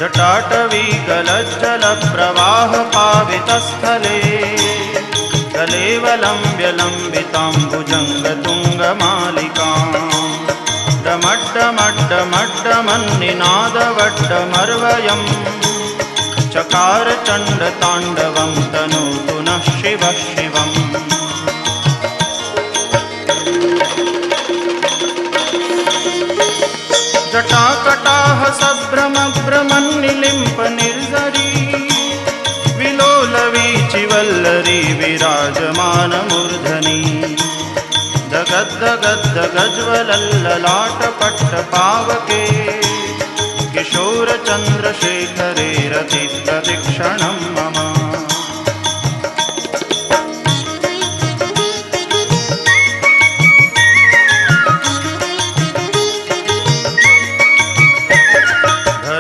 जटाटवीकलज्जलप्रवाहपावितस्थले कलेवलम्ब्यलम्बिताम्बुजङ्गतुङ्गमालिकाम् डमड्डमड्डमड्डमन्निनादवड्डमर्वयम् चकार चण्डताण्डवं तनोतु नः शिवः शिवम्। जटाकटाह सभ्रमभ्रमन्निलिम्प निर्झरी विलोलवीचिवल्लरी विराजमानमूर्धनि दगद्दगद्दगज्वलल्ललाटपट्टपावके किशोरचन्द्रशेखरे रतिप्रदक्षिणं मम।